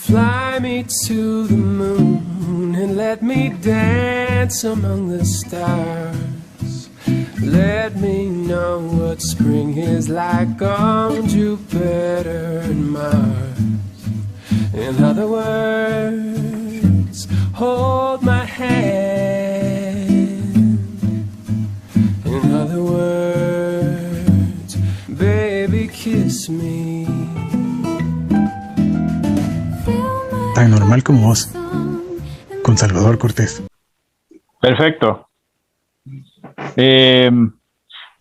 Fly me to the moon and let me dance among the stars. Let me know what spring is like on Jupiter and Mars. In other words, hold my hand. In other words, baby, kiss me. Tan normal como vos, con Salvador Cortés. Perfecto.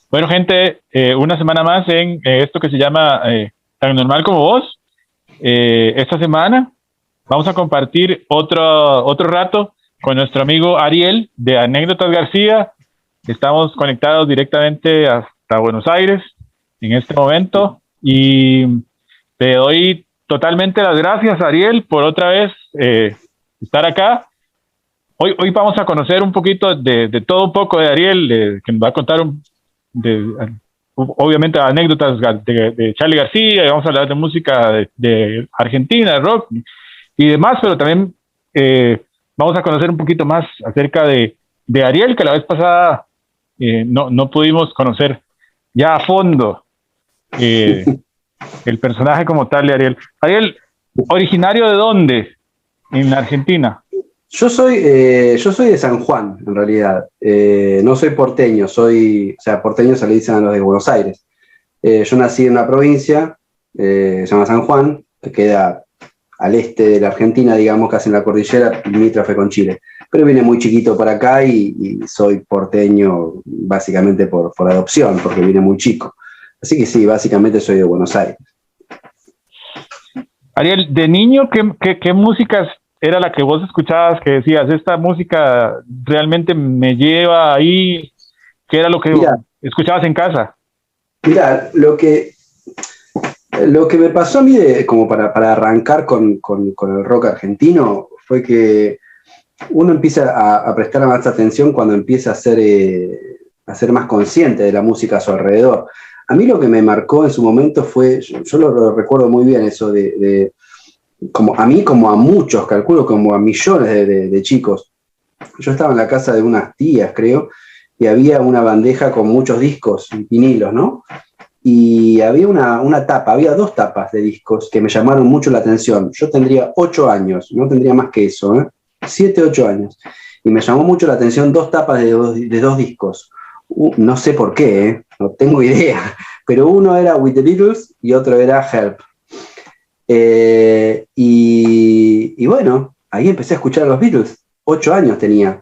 Bueno, gente, una semana más en esto que se llama Tan normal como vos. Esta semana vamos a compartir otro rato con nuestro amigo Ariel de Anécdotas García. Estamos conectados directamente hasta Buenos Aires en este momento y te doy totalmente las gracias, Ariel, por otra vez estar acá. Hoy vamos a conocer un poquito de todo un poco de Ariel, que nos va a contar obviamente anécdotas de Charly García, y vamos a hablar de música de Argentina, de rock y demás, pero también vamos a conocer un poquito más acerca de Ariel, que la vez pasada no pudimos conocer ya a fondo el personaje como tal de Ariel. Ariel, ¿originario de dónde en Argentina? Yo soy de San Juan, en realidad. No soy porteño, porteño se le dicen a los de Buenos Aires. Yo nací en una provincia, se llama San Juan, que queda al este de la Argentina, digamos, casi en la cordillera, limítrofe con Chile. Pero vine muy chiquito para acá y soy porteño básicamente por adopción, porque vine muy chico. Así que sí, básicamente soy de Buenos Aires. Ariel, de niño, ¿qué músicas era la que vos escuchabas que decías, esta música realmente me lleva ahí? ¿Qué era lo que escuchabas en casa? Mira, lo que me pasó a mí, como para arrancar con el rock argentino, fue que uno empieza a prestar más atención cuando empieza a ser más consciente de la música a su alrededor. A mí lo que me marcó en su momento fue, yo lo recuerdo muy bien, eso de como a mí, como a muchos, calculo como a millones de chicos. Yo estaba en la casa de unas tías, creo, y había una bandeja con muchos discos, vinilos, ¿no? Y había había dos tapas de discos que me llamaron mucho la atención. Yo tendría 8 años, no tendría más que eso, 7, 8 años. Y me llamó mucho la atención dos tapas de dos discos. No sé por qué, no tengo idea, pero uno era With the Beatles y otro era Help. Y bueno, ahí empecé a escuchar a los Beatles, 8 años tenía.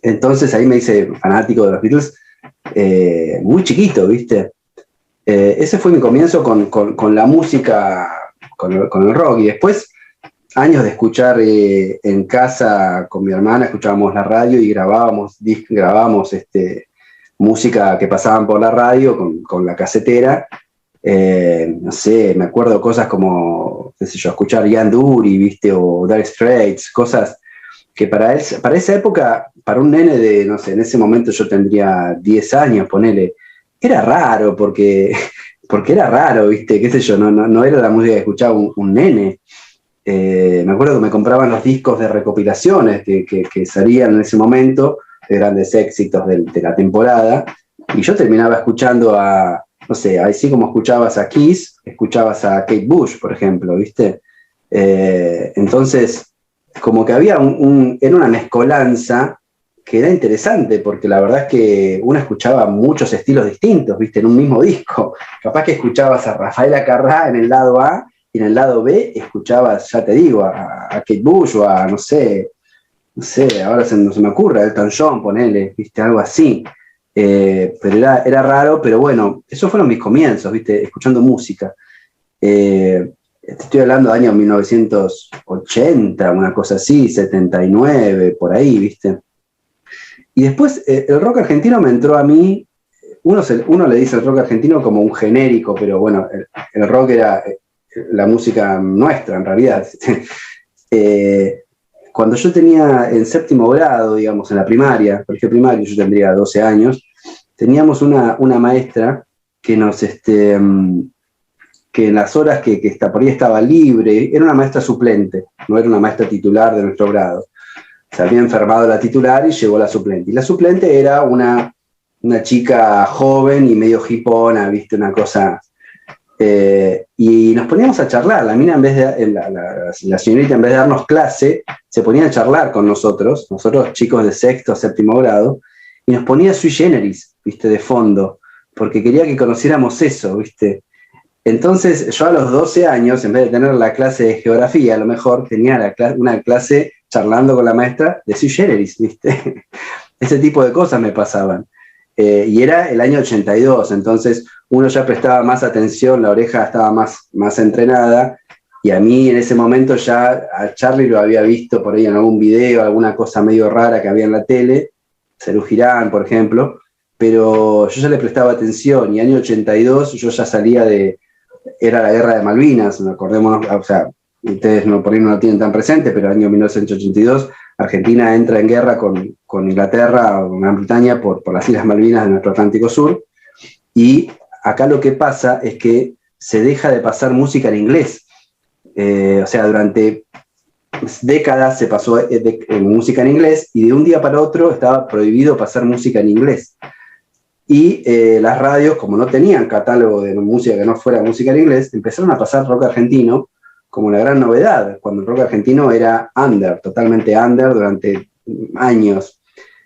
Entonces ahí me hice fanático de los Beatles, muy chiquito, ¿viste? Ese fue mi comienzo con la música, con el rock, y después años de escuchar en casa con mi hermana, escuchábamos la radio y grabábamos música que pasaban por la radio con la casetera. No sé, me acuerdo cosas como, qué sé yo, escuchar Ian Dury, ¿viste? O Dire Straits, cosas que para esa época, para un nene de, no sé, en ese momento yo tendría 10 años, ponele, era raro, porque era raro, ¿viste? Qué sé yo, no era la música que escuchaba un nene. Me acuerdo que me compraban los discos de recopilaciones que salían en ese momento, de grandes éxitos de la temporada, y yo terminaba escuchando no sé, así como escuchabas a Kiss, escuchabas a Kate Bush, por ejemplo, ¿viste? Entonces, como que había era una mezcolanza que era interesante, porque la verdad es que uno escuchaba muchos estilos distintos, ¿viste? En un mismo disco. Capaz que escuchabas a Rafael Acarrá en el lado A, y en el lado B escuchabas, ya te digo, a Kate Bush o a, no sé, ahora no se me ocurre, a Elton John, ponele, ¿viste? Algo así. Pero era raro, pero bueno, esos fueron mis comienzos, ¿viste? Escuchando música. Estoy hablando de años 1980, una cosa así, 79, por ahí, ¿viste? Y después el rock argentino me entró a mí. Uno le dice el rock argentino como un genérico, pero bueno, el rock era la música nuestra, en realidad. Cuando yo tenía en 7º grado, digamos, en la primaria, colegio primario, yo tendría 12 años, teníamos una maestra que nos que en las horas que por ahí estaba libre, era una maestra suplente, no era una maestra titular de nuestro grado. Se había enfermado la titular y llegó la suplente. Y la suplente era una chica joven y medio hipona, ¿viste? Una cosa... y nos poníamos a charlar. La mina, en vez de, la señorita, en vez de darnos clase, se ponía a charlar con nosotros chicos de sexto, séptimo grado, y nos ponía sui generis, ¿viste? De fondo, porque quería que conociéramos eso, ¿viste? Entonces, yo a los 12 años, en vez de tener la clase de geografía, a lo mejor tenía una clase charlando con la maestra de sui generis, ¿viste? Ese tipo de cosas me pasaban. Y era el año 82, entonces uno ya prestaba más atención, la oreja estaba más entrenada, y a mí en ese momento ya a Charlie lo había visto por ahí en algún video, alguna cosa medio rara que había en la tele, Serú Girán, por ejemplo, pero yo ya le prestaba atención, y año 82 yo ya salía era la guerra de Malvinas, acordémonos, o sea, ustedes por ahí no lo tienen tan presente, pero año 1982 Argentina entra en guerra con Inglaterra o con Gran Bretaña por las Islas Malvinas de nuestro Atlántico Sur, y acá lo que pasa es que se deja de pasar música en inglés. O sea, durante décadas se pasó música en inglés, y de un día para otro estaba prohibido pasar música en inglés. Y las radios, como no tenían catálogo de música que no fuera música en inglés, empezaron a pasar rock argentino como la gran novedad, cuando el rock argentino era totalmente under durante años.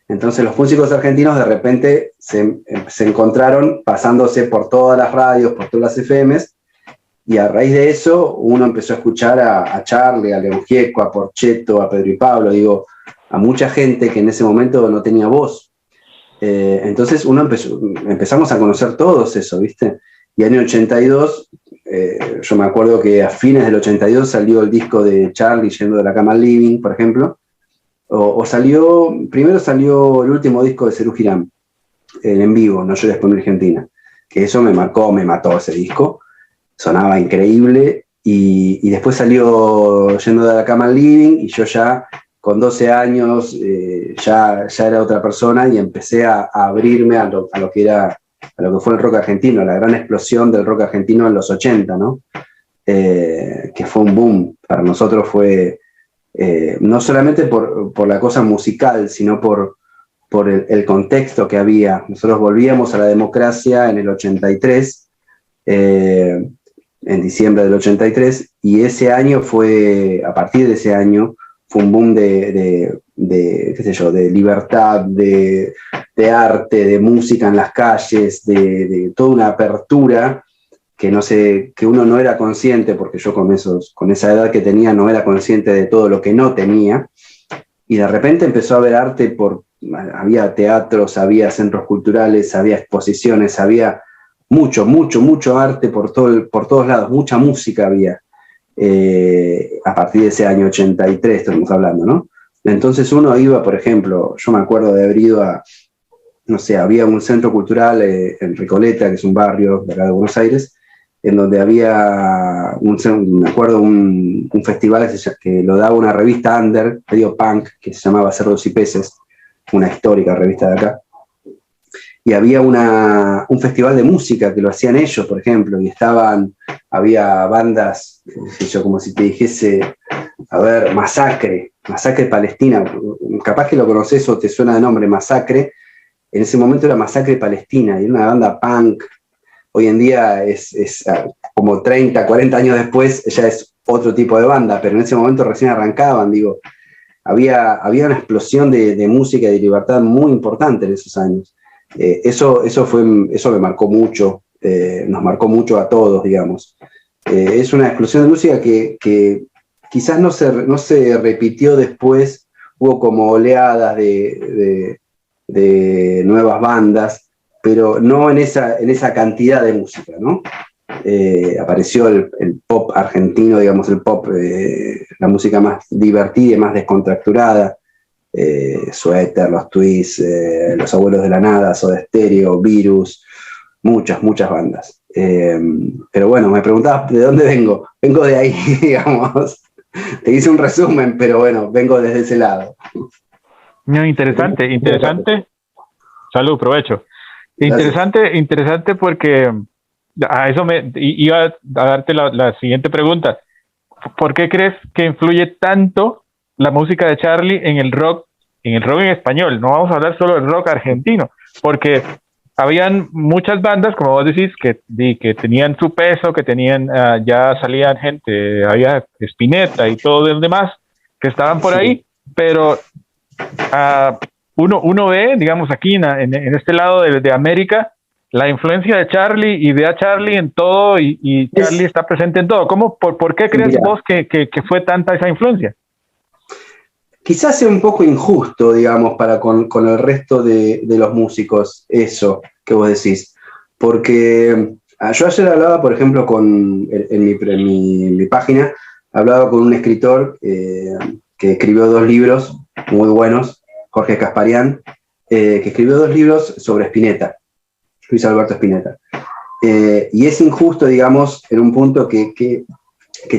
Entonces los músicos argentinos de repente se encontraron pasándose por todas las radios, por todas las FMs, y a raíz de eso uno empezó a escuchar a Charlie, a León Gieco, a Porchetto, a Pedro y Pablo, a mucha gente que en ese momento no tenía voz. Entonces empezamos a conocer todos eso, ¿viste? Y en el 82, yo me acuerdo que a fines del 82 salió el disco de Charlie Yendo de la Cama al Living, por ejemplo, primero salió el último disco de Serú Girán, el En Vivo, No Llores por mi Argentina, que eso me mató ese disco, sonaba increíble, y después salió Yendo de la Cama al Living, y yo ya con 12 años ya era otra persona, y empecé a abrirme a lo que fue el rock argentino, la gran explosión del rock argentino en los 80, ¿no? Que fue un boom. Para nosotros fue, no solamente por la cosa musical, sino por el contexto que había. Nosotros volvíamos a la democracia en el 83, en diciembre del 83, y ese año a partir de ese año, fue un boom de qué sé yo, de libertad, de arte, de música en las calles, de toda una apertura que uno no era consciente, porque yo con esa edad que tenía no era consciente de todo lo que no tenía, y de repente empezó a haber arte, había teatros, había centros culturales, había exposiciones, había mucho arte por todos lados, mucha música había. A partir de ese año 83 estamos hablando, ¿no? Entonces uno iba, por ejemplo, yo me acuerdo de haber ido no sé, había un centro cultural en Recoleta, que es un barrio de acá de Buenos Aires, en donde había me acuerdo un festival que lo daba una revista under, medio punk, que se llamaba Cerdos y Peces, una histórica revista de acá. Y había un festival de música que lo hacían ellos, por ejemplo, y había bandas, como si te dijese, a ver, Masacre Palestina, capaz que lo conoces o te suena de nombre, Masacre. En ese momento era Masacre Palestina, y era una banda punk. Hoy en día es como 30, 40 años después, ya es otro tipo de banda, pero en ese momento recién arrancaban, había una explosión de música y de libertad muy importante en esos años. Eso me marcó mucho, nos marcó mucho a todos, digamos. Es una explosión de música que quizás no se repitió después, hubo como oleadas de nuevas bandas, pero no en esa cantidad de música, ¿no? Apareció el pop argentino, digamos, el pop, la música más divertida y más descontracturada, Suéter, Los Twists, Los Abuelos de la Nada, Soda Stereo, Virus, muchas bandas. Pero bueno, me preguntabas de dónde vengo. Vengo de ahí, digamos. Te hice un resumen, pero bueno, vengo desde ese lado. No, interesante. Salud, provecho. Interesante porque a eso iba a darte la siguiente pregunta. ¿Por qué crees que influye tanto la música de Charly en el rock en español? No vamos a hablar solo del rock argentino, porque habían muchas bandas, como vos decís, que tenían su peso, que tenían, ya salían gente, había Spinetta y todo el demás, que estaban por ahí, pero uno ve, digamos, aquí en este lado de América, la influencia de Charly y ve a Charly en todo y Charly está presente en todo. ¿Por qué crees vos que fue tanta esa influencia? Quizás sea un poco injusto, digamos, para con el resto de los músicos, eso que vos decís. Porque yo ayer hablaba, por ejemplo, en mi página, hablaba con un escritor que escribió 2 libros muy buenos, Jorge Casparian, que escribió 2 libros sobre Spinetta, Luis Alberto Spinetta. Y es injusto, digamos, en un punto que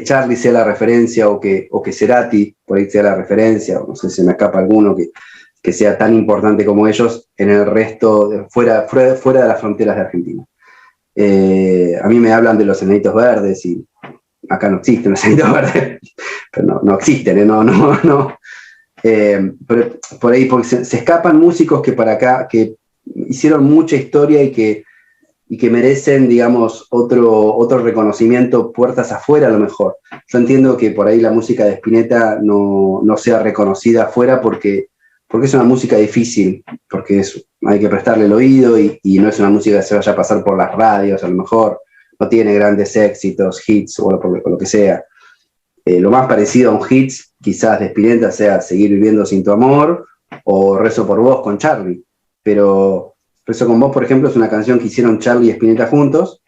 Charly sea la referencia o que Cerati por ahí sea la referencia, o no sé si me escapa alguno que sea tan importante como ellos en el resto, fuera de las fronteras de Argentina. A mí me hablan de los Enanitos Verdes y acá no existen los Enanitos Verdes, pero no existen, no. Pero por ahí porque se escapan músicos que para acá, que hicieron mucha historia y que merecen, digamos, otro reconocimiento puertas afuera a lo mejor. Yo entiendo que por ahí la música de Spinetta no sea reconocida afuera porque es una música difícil, porque hay que prestarle el oído y no es una música que se vaya a pasar por las radios, a lo mejor no tiene grandes éxitos, hits o lo que sea. Lo más parecido a un hits quizás de Spinetta sea Seguir viviendo sin tu amor o Rezo por vos con Charly, pero Rezo con vos, por ejemplo, es una canción que hicieron Charly y Spinetta juntos,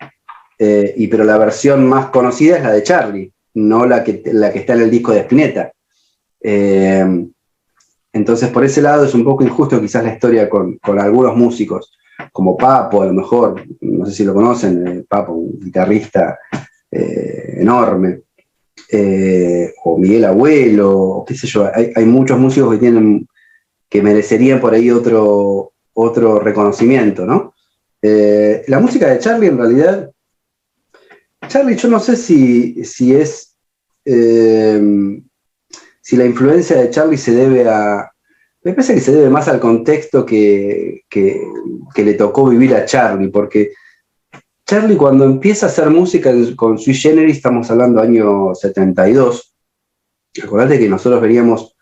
pero la versión más conocida es la de Charly, no la que está en el disco de Spinetta. Entonces, por ese lado es un poco injusto quizás la historia con algunos músicos, como Papo, a lo mejor, no sé si lo conocen, Papo, un guitarrista enorme, o Miguel Abuelo, o qué sé yo, hay muchos músicos que merecerían por ahí otro reconocimiento, ¿no? La música de Charly, en realidad, Charly, yo no sé si la influencia de Charly se debe me parece que se debe más al contexto que le tocó vivir a Charly, porque Charly cuando empieza a hacer música con Sui Generis, estamos hablando año 72, acordate que nosotros veníamos,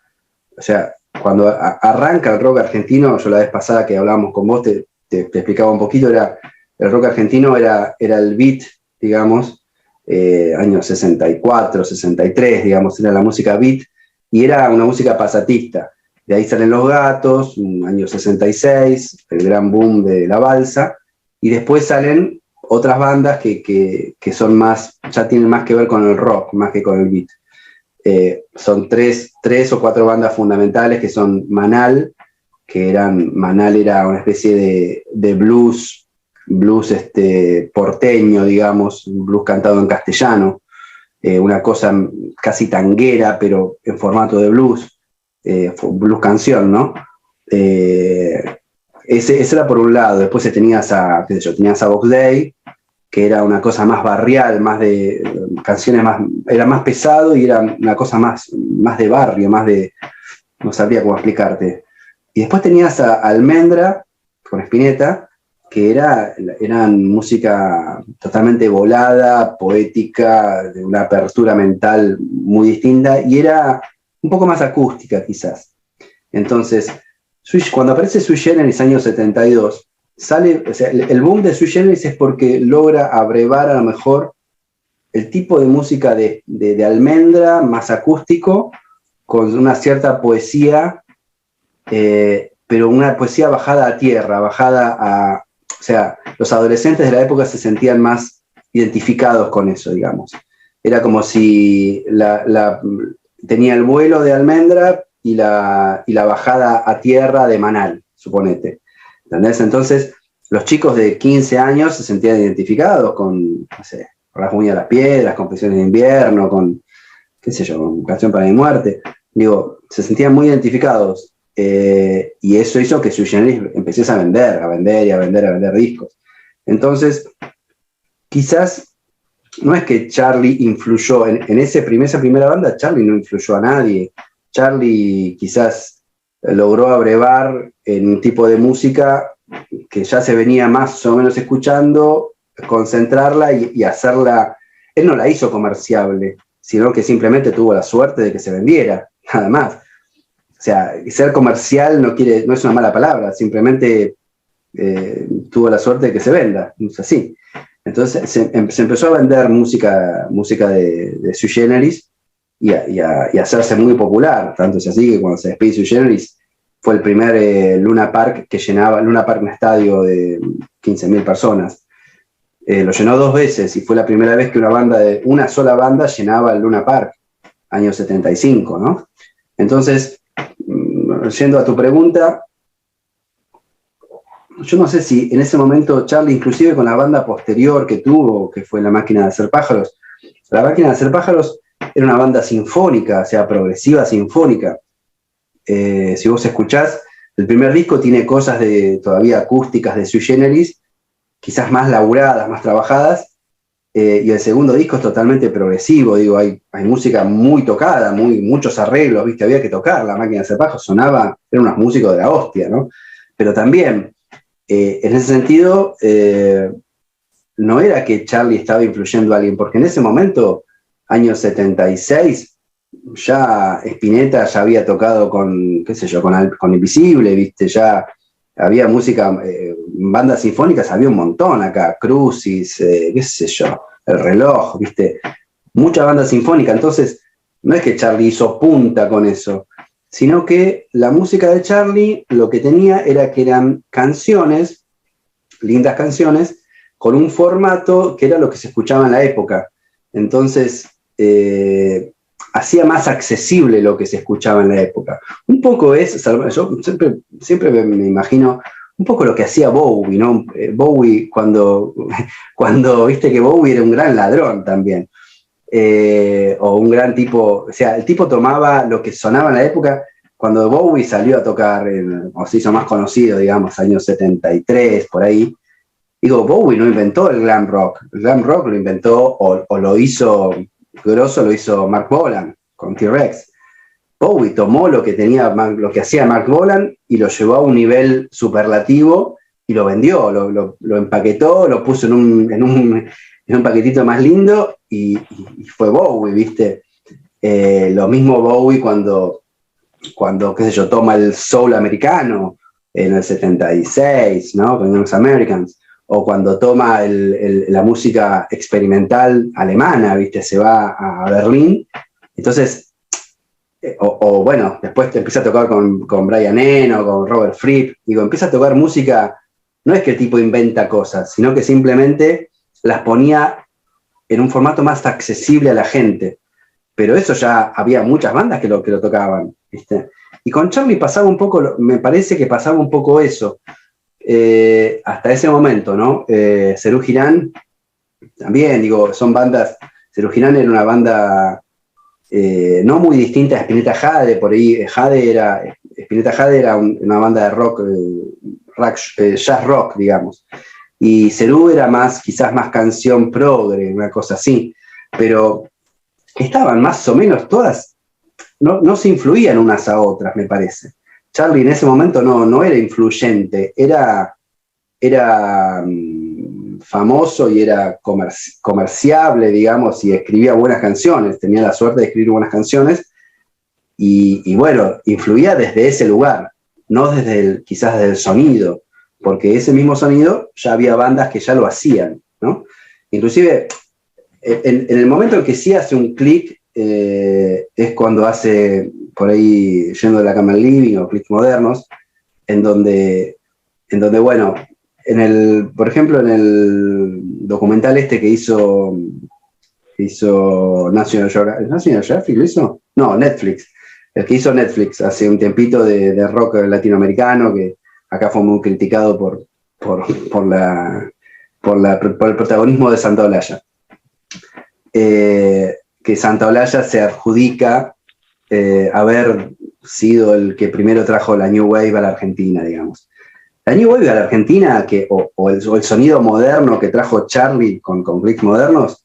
o sea, cuando arranca el rock argentino, yo la vez pasada que hablábamos con vos te explicaba un poquito, el rock argentino era el beat, digamos, años 64, 63, digamos, era la música beat, y era una música pasatista. De ahí salen Los Gatos, año 66, el gran boom de la balsa, y después salen otras bandas que son más, ya tienen más que ver con el rock, más que con el beat. Son tres o cuatro bandas fundamentales que son Manal era una especie de blues porteño, digamos, un blues cantado en castellano, una cosa casi tanguera, pero en formato de blues canción, ¿no? Ese era por un lado. Después tenías a Box Day, que era una cosa más barrial, más de canciones era más pesado y era una cosa más de barrio, no sabría cómo explicarte. Y después tenías a Almendra con Spinetta, que eran música totalmente volada, poética, de una apertura mental muy distinta, y era un poco más acústica quizás. Entonces, cuando aparece Sui Generis año 72, o sea, el boom de Sui Generis es porque logra abrevar a lo mejor el tipo de música de Almendra, más acústico, con una cierta poesía, pero una poesía bajada a tierra, o sea, los adolescentes de la época se sentían más identificados con eso, digamos. Era como si tenía el vuelo de Almendra y la bajada a tierra de Manal, suponete. ¿Entendés? Entonces, los chicos de 15 años se sentían identificados con, no sé, Rasguña las Piedras, Confesiones de Invierno, con, qué sé yo, con Canción para mi muerte. Digo, se sentían muy identificados. Y eso hizo que Sui Generis empezase a vender discos. Entonces, quizás no es que Charlie influyó, en esa primera banda Charlie no influyó a nadie. Charlie quizás logró abrevar en un tipo de música que ya se venía más o menos escuchando, concentrarla y hacerla. Él no la hizo comerciable, sino que simplemente tuvo la suerte de que se vendiera, nada más. O sea, ser comercial no es una mala palabra, simplemente tuvo la suerte de que se venda, es así. Entonces se empezó a vender música de Sui Generis y a hacerse muy popular, tanto es así que cuando se despide Sui Generis fue el primer Luna Park que llenaba, Luna Park, un estadio de 15.000 personas. Lo llenó 2 veces y fue la primera vez que una sola banda llenaba el Luna Park, año 75, ¿no? Entonces, yendo a tu pregunta, yo no sé si en ese momento Charlie, inclusive con la banda posterior que tuvo, que fue La Máquina de Hacer Pájaros, La Máquina de Hacer Pájaros era una banda sinfónica, o sea, progresiva sinfónica. Si vos escuchás, el primer disco tiene cosas todavía acústicas de Sui Generis, quizás más laburadas, más trabajadas, y el segundo disco es totalmente progresivo, digo, hay música muy tocada, muchos arreglos, ¿viste? Había que tocar La Máquina de Hacer Pájaros, eran unos músicos de la hostia, ¿no? Pero también, en ese sentido, no era que Charlie estaba influyendo a alguien, porque en ese momento, año 76, ya Spinetta ya había tocado con, qué sé yo, con Invisible, ¿viste? Ya había música, bandas sinfónicas había un montón acá, Crucis, qué sé yo, El Reloj, ¿viste? Mucha banda sinfónica, entonces no es que Charlie hizo punta con eso, sino que la música de Charlie lo que tenía era que eran canciones, lindas canciones, con un formato que era lo que se escuchaba en la época. Entonces, hacía más accesible lo que se escuchaba en la época. Un poco yo siempre me imagino un poco lo que hacía Bowie, ¿no? Bowie cuando viste que Bowie era un gran ladrón también. O un gran tipo, o sea, el tipo tomaba lo que sonaba en la época. Cuando Bowie salió a tocar, o se hizo más conocido, digamos, años 73, por ahí, digo, Bowie no inventó el glam rock lo inventó, o lo hizo grosso, lo hizo Mark Bolan con T-Rex. Bowie tomó lo que hacía Mark Bolan y lo llevó a un nivel superlativo y lo vendió, lo empaquetó, lo puso en un paquetito más lindo y fue Bowie, ¿viste? Lo mismo Bowie cuando, qué sé yo, toma el soul americano en el 76, ¿no? Con Young Americans, o cuando toma la música experimental alemana, ¿viste? Se va a Berlín. Entonces, bueno, después te empieza a tocar con Brian Eno, con Robert Fripp, digo, empieza a tocar música, no es que el tipo inventa cosas, sino que simplemente las ponía en un formato más accesible a la gente. Pero eso ya había muchas bandas que lo tocaban, ¿viste? Y con Charlie pasaba un poco, me parece que pasaba un poco eso, hasta ese momento, ¿no? Serú Girán, también, digo, son bandas, Serú Girán era una banda no muy distinta a Spinetta Jade, por ahí Spinetta Jade era una banda de rock, jazz rock, digamos, y Serú era quizás más canción progre, una cosa así, pero estaban más o menos todas, no se influían unas a otras, me parece. Charlie en ese momento no era influyente, era famoso y era comerciable, digamos, y escribía buenas canciones, tenía la suerte de escribir buenas canciones, y bueno, influía desde ese lugar, no quizás desde el sonido, porque ese mismo sonido ya había bandas que ya lo hacían, ¿no? Inclusive, en el momento en que sí hace un clic, es cuando hace, por ahí, Yendo de la Cama al Living, o clics modernos, en donde bueno, por ejemplo, en el documental que hizo National Geographic, ¿lo hizo? No, Netflix. El que hizo Netflix hace un tiempito de rock latinoamericano, que acá fue muy criticado por el protagonismo de Santaolalla. Que Santaolalla se adjudica haber sido el que primero trajo la New Wave a la Argentina, digamos. La New Wave a la Argentina, o el sonido moderno que trajo Charlie con clics modernos,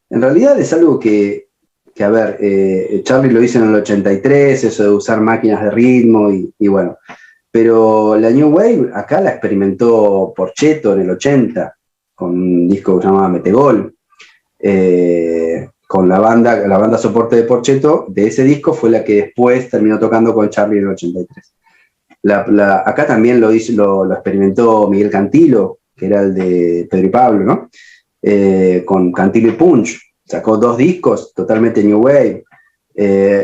en realidad es algo que a ver, Charlie lo hizo en el 83, eso de usar máquinas de ritmo y bueno. Pero la New Wave acá la experimentó Porchetto en el 80, con un disco que se llamaba Metegol. Con la banda soporte de Porchetto, de ese disco fue la que después terminó tocando con Charlie en el 83. Acá también lo experimentó Miguel Cantilo, que era el de Pedro y Pablo, ¿no? Con Cantilo y Punch. Sacó 2 discos totalmente New Wave.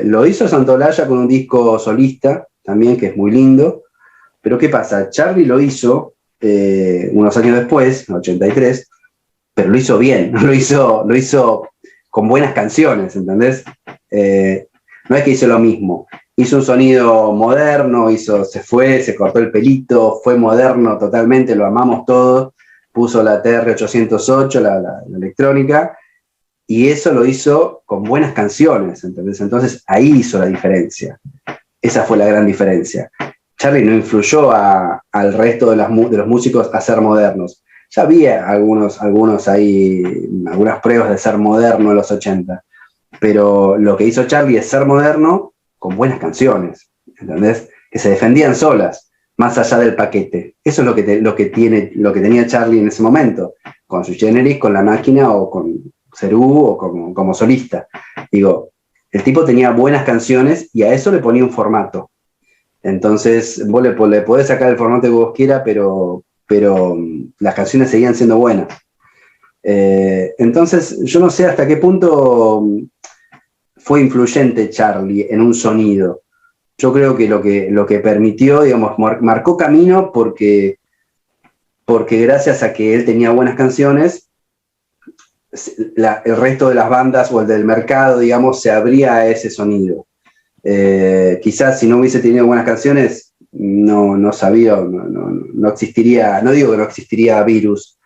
Lo hizo Santolaya con un disco solista también, que es muy lindo. Pero ¿qué pasa? Charlie lo hizo unos años después, en el 83, pero lo hizo bien, lo hizo con buenas canciones, ¿entendés? No es que hizo lo mismo. Hizo un sonido moderno, se cortó el pelito, fue moderno totalmente, lo amamos todos. Puso la TR-808, la electrónica, y eso lo hizo con buenas canciones, ¿entendés? Entonces ahí hizo la diferencia. Esa fue la gran diferencia. Charlie no influyó al resto de los músicos a ser modernos. Ya había algunas pruebas de ser moderno en los 80, pero lo que hizo Charlie es ser moderno con buenas canciones, ¿entendés? Que se defendían solas, más allá del paquete. Eso es lo que tenía Charlie en ese momento, con su Generis, con La Máquina o con Cerú o como solista. Digo, el tipo tenía buenas canciones y a eso le ponía un formato. Entonces, vos le podés sacar el formato que vos quieras, pero las canciones seguían siendo buenas. Entonces, yo no sé hasta qué punto fue influyente Charlie en un sonido. Yo creo que lo que permitió, digamos, marcó camino porque gracias a que él tenía buenas canciones, el resto de las bandas o el del mercado, digamos, se abría a ese sonido. Quizás si no hubiese tenido buenas canciones, no existiría, no digo que no existiría Virus,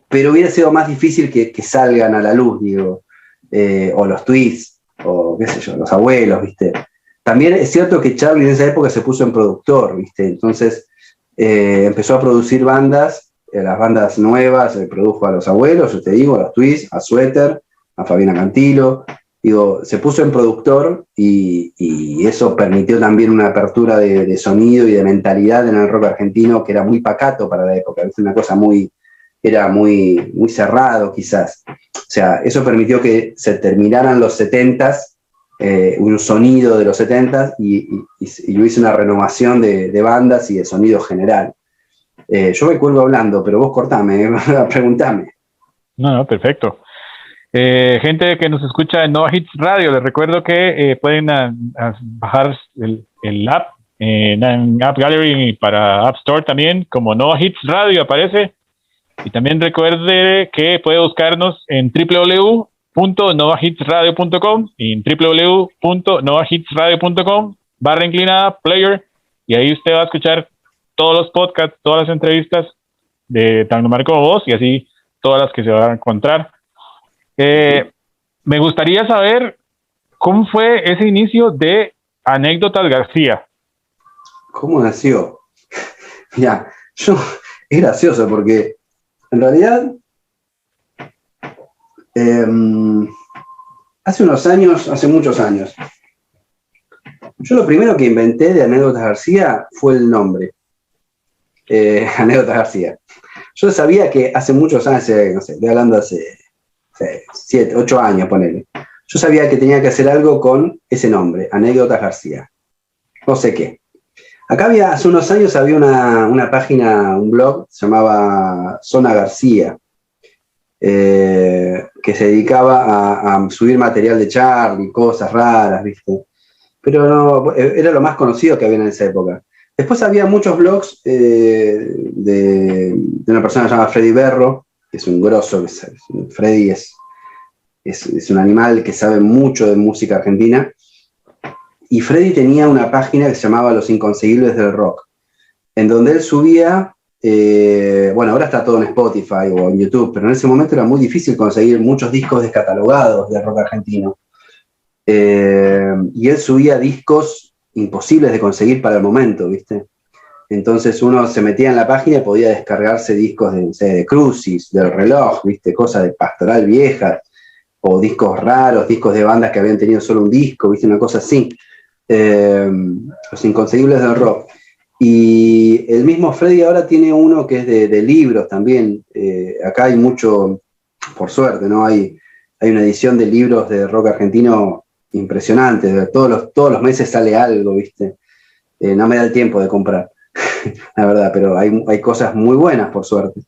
pero hubiera sido más difícil que salgan a la luz, digo, o los Twists, o qué sé yo, los Abuelos, ¿viste? También es cierto que Charlie en esa época se puso en productor, ¿viste? Entonces empezó a producir bandas, las bandas nuevas, produjo a los Abuelos, yo te digo, a los Twists, a Suéter, a Fabiana Cantilo. Digo, se puso en productor y eso permitió también una apertura de sonido y de mentalidad en el rock argentino que era muy pacato para la época, ¿viste? Una cosa era muy cerrado quizás. O sea, eso permitió que se terminaran los 70s, un sonido de los 70s y hubiese una renovación de bandas y de sonido general. Yo me cuelgo hablando, pero vos cortame, preguntame. No, perfecto. Gente que nos escucha en Nova Hits Radio, les recuerdo que pueden bajar el app en App Gallery para App Store también, como Nova Hits Radio aparece. Y también recuerde que puede buscarnos en www.novahitsradio.com y en www.novahitsradio.com/player, y ahí usted va a escuchar todos los podcasts, todas las entrevistas de Tan Normal como Vos, y así todas las que se van a encontrar. Me gustaría saber cómo fue ese inicio de Anécdotas García. ¿Cómo nació? Mira, es gracioso porque en realidad hace muchos años, yo lo primero que inventé de Anécdotas García fue el nombre. Anécdotas García. Yo sabía que hace muchos años, no sé, estoy hablando hace 7, 8 años, ponele. Yo sabía que tenía que hacer algo con ese nombre, Anécdotas García. No sé qué. Acá hace unos años había una página, un blog, se llamaba Zona García, que se dedicaba a subir material de Charlie, cosas raras, ¿viste? Pero no, era lo más conocido que había en esa época. Después había muchos blogs de una persona llamada Freddy Berro, que es un grosso. Freddy es un animal que sabe mucho de música argentina. Y Freddy tenía una página que se llamaba Los Inconseguibles del Rock, en donde él subía, bueno, ahora está todo en Spotify o en YouTube, pero en ese momento era muy difícil conseguir muchos discos descatalogados de rock argentino. Y él subía discos imposibles de conseguir para el momento, ¿viste? Entonces uno se metía en la página y podía descargarse discos de, no sé, de Crucis, del Reloj, ¿viste? Cosas de Pastoral viejas, o discos raros, discos de bandas que habían tenido solo un disco, ¿viste? Una cosa así. Los Inconseguibles del Rock. Y el mismo Freddy ahora tiene uno que es de libros también. Acá hay mucho, por suerte, ¿no? Hay una edición de libros de rock argentino impresionante. Todos los meses sale algo, ¿viste? No me da el tiempo de comprar, la verdad, pero hay cosas muy buenas, por suerte.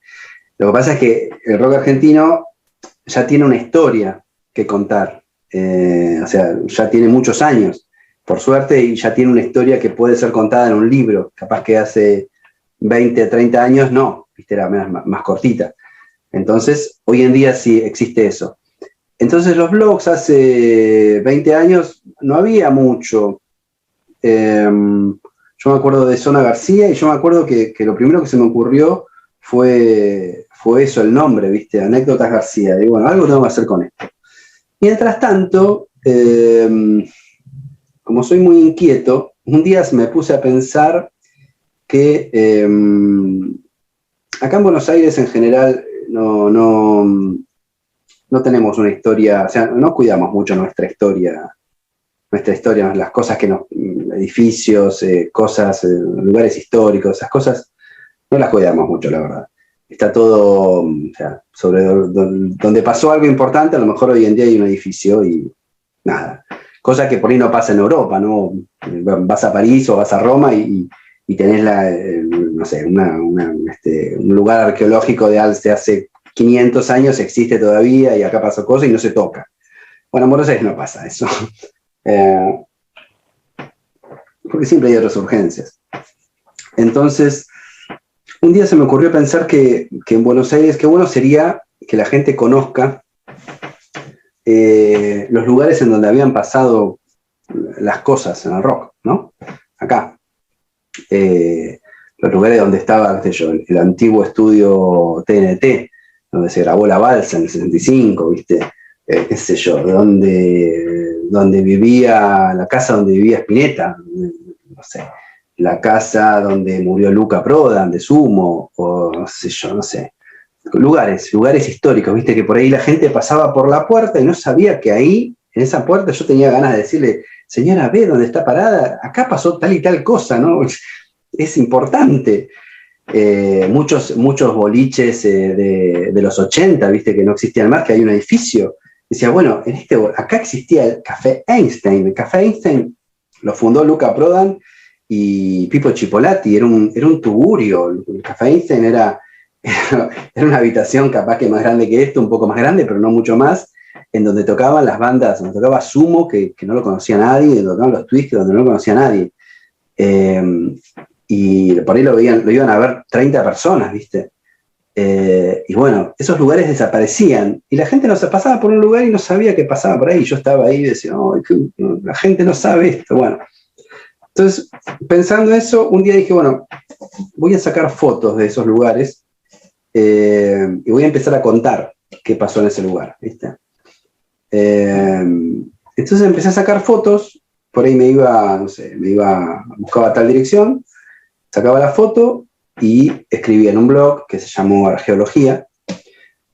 Lo que pasa es que el rock argentino ya tiene una historia que contar. O sea, ya tiene muchos años, por suerte, y ya tiene una historia que puede ser contada en un libro. Capaz que hace 20, 30 años no, ¿viste? Era más cortita. Entonces, hoy en día sí existe eso. Entonces, los blogs hace 20 años no había mucho. Yo me acuerdo de Zona García y yo me acuerdo que lo primero que se me ocurrió fue eso, el nombre, ¿viste? Anécdotas García. Y bueno, algo tengo que hacer con esto. Mientras tanto, como soy muy inquieto, un día me puse a pensar que acá en Buenos Aires en general no tenemos una historia, o sea, no cuidamos mucho nuestra historia, las cosas que edificios, cosas, lugares históricos, esas cosas, no las cuidamos mucho, la verdad. Está todo, o sea, sobre donde pasó algo importante, a lo mejor hoy en día hay un edificio y nada. Cosa que por ahí no pasa en Europa, ¿no? Vas a París o vas a Roma y tenés no sé, un lugar arqueológico de hace 500 años, existe todavía y acá pasó cosas y no se toca. Bueno, en Buenos Aires no pasa eso. Porque siempre hay otras urgencias. Entonces, un día se me ocurrió pensar que en Buenos Aires, qué bueno sería que la gente conozca los lugares en donde habían pasado las cosas en el rock, ¿no? Acá. Los lugares donde estaba, qué sé yo, el antiguo estudio TNT, donde se grabó La Balsa en el 65, ¿viste? Qué sé yo, donde vivía, la casa donde vivía Spinetta, no sé, la casa donde murió Luca Prodan, de Sumo, o no sé yo, no sé. Lugares históricos, ¿viste? Que por ahí la gente pasaba por la puerta y no sabía que ahí, en esa puerta, yo tenía ganas de decirle, señora, ve dónde está parada, acá pasó tal y tal cosa, ¿no? Es importante. Muchos boliches de los 80, ¿viste? Que no existían más, que hay un edificio. Decía, bueno, acá existía el Café Einstein. El Café Einstein lo fundó Luca Prodan y Pipo Chipolati, era un tugurio. El Café Einstein era una habitación capaz que más grande que esto, un poco más grande, pero no mucho más, en donde tocaban las bandas, donde tocaba Sumo, que no lo conocía nadie, donde tocaban los Twists, donde no lo conocía nadie. Y por ahí lo iban a ver 30 personas, ¿viste? Y bueno, esos lugares desaparecían, y la gente pasaba por un lugar y no sabía qué pasaba por ahí. Yo estaba ahí y decía, la gente no sabe esto. Bueno, entonces, pensando eso, un día dije, bueno, voy a sacar fotos de esos lugares y voy a empezar a contar qué pasó en ese lugar, ¿viste? Entonces empecé a sacar fotos, por ahí buscaba tal dirección, sacaba la foto y escribía en un blog que se llamó Argeología,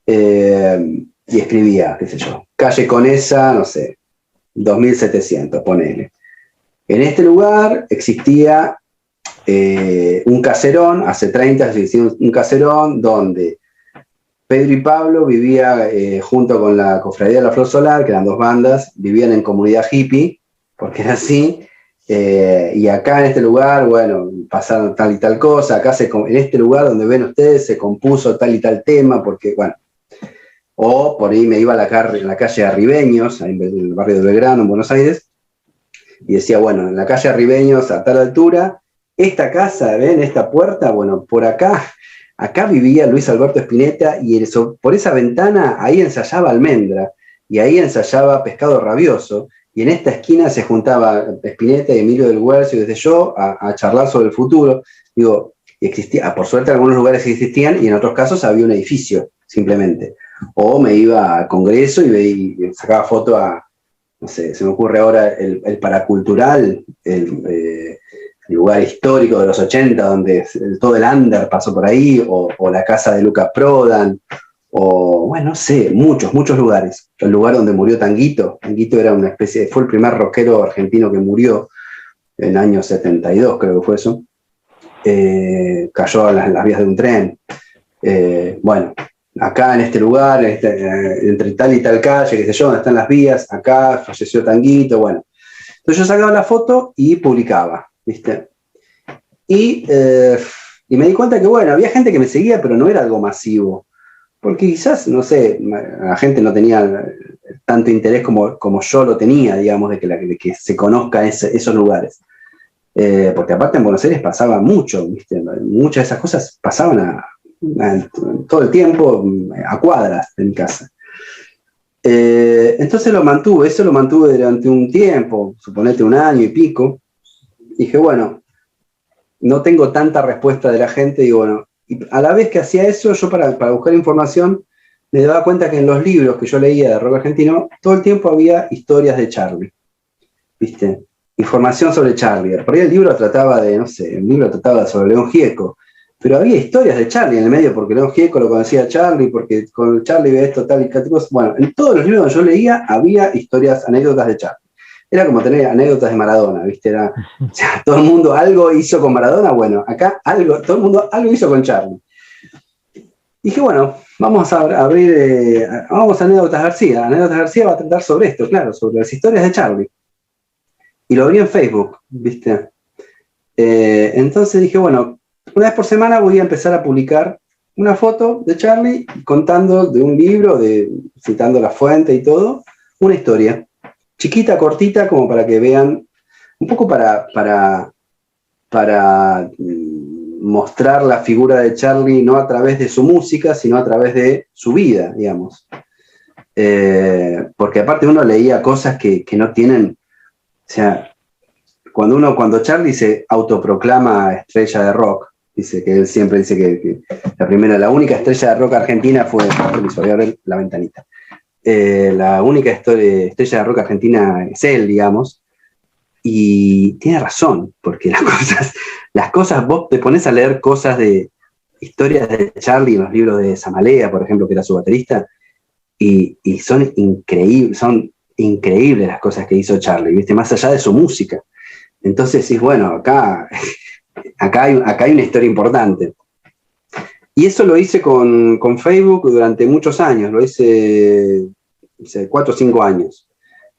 y escribía, qué sé yo, calle Conesa, no sé, 2700, ponele. En este lugar existía un caserón, hace 30 existía un caserón donde Pedro y Pablo vivían junto con la Cofradía de la Flor Solar, que eran dos bandas, vivían en comunidad hippie, porque era así, y acá en este lugar, bueno, pasaron tal y tal cosa, acá en este lugar donde ven ustedes se compuso tal y tal tema, porque, bueno, o por ahí me iba a la calle Arribeños, en el barrio de Belgrano, en Buenos Aires, y decía, bueno, en la calle Arribeños, a tal altura, esta casa, ¿ven? Esta puerta, bueno, por acá vivía Luis Alberto Spinetta, y por esa ventana, ahí ensayaba Almendra, y ahí ensayaba Pescado Rabioso, y en esta esquina se juntaba Spinetta y Emilio del Guercio, desde yo, a charlar sobre el futuro. Digo, existía, por suerte en algunos lugares existían, y en otros casos había un edificio, simplemente. O me iba al Congreso y sacaba foto no sé, se me ocurre ahora el Paracultural, lugar histórico de los 80, donde todo el under pasó por ahí, o la casa de Luca Prodan, o bueno, no sé, muchos lugares. El lugar donde murió Tanguito. Tanguito era una especie, fue el primer rockero argentino que murió en el año 72, creo que fue eso. Cayó en las vías de un tren. Bueno, acá en este lugar, entre tal y tal calle, qué sé yo, donde están las vías, acá falleció Tanguito, bueno. Entonces yo sacaba la foto y publicaba, ¿viste? Y me di cuenta que, bueno, había gente que me seguía, pero no era algo masivo. Porque quizás, no sé, la gente no tenía tanto interés como yo lo tenía, digamos, de que se conozca esos lugares. Porque aparte en Buenos Aires pasaba mucho, ¿viste? Muchas de esas cosas pasaban todo el tiempo a cuadras de mi casa. Entonces eso lo mantuve durante un tiempo, suponete 1 año y pico. Dije, bueno, no tengo tanta respuesta de la gente, digo, bueno, y a la vez que hacía eso, yo para buscar información, me daba cuenta que en los libros que yo leía de rock argentino, todo el tiempo había historias de Charlie, ¿viste? Información sobre Charlie. Por ahí el libro trataba sobre León Gieco, pero había historias de Charlie en el medio, porque León Gieco lo conocía a Charlie, porque con Charlie ve esto, tal y tal cosa. Bueno, en todos los libros que yo leía había historias, anécdotas de Charlie. Era como tener anécdotas de Maradona, ¿viste? Era, o sea, todo el mundo algo hizo con Maradona, bueno, acá todo el mundo algo hizo con Charlie. Dije, bueno, vamos a abrir, vamos a Anécdotas García. Anécdotas García va a tratar sobre esto, claro, sobre las historias de Charlie. Y lo abrí en Facebook, ¿viste? Entonces dije, bueno, una vez por semana voy a empezar a publicar una foto de Charlie contando de un libro, citando la fuente y todo, una historia. Chiquita, cortita, como para que vean, un poco para mostrar la figura de Charlie no a través de su música, sino a través de su vida, digamos. Porque aparte uno leía cosas que no tienen, o sea, cuando Charlie se autoproclama estrella de rock, dice que él siempre dice que la única estrella de rock argentina fue, voy a abrir la ventanita. La única estrella de rock argentina es él, digamos, y tiene razón, porque las cosas, vos te pones a leer cosas de historias de Charlie en los libros de Samalea, por ejemplo, que era su baterista, y son increíbles las cosas que hizo Charlie, ¿viste? Más allá de su música. Entonces decís, bueno, acá hay una historia importante. Y eso lo hice con Facebook durante muchos años, lo hice 4 o 5 años.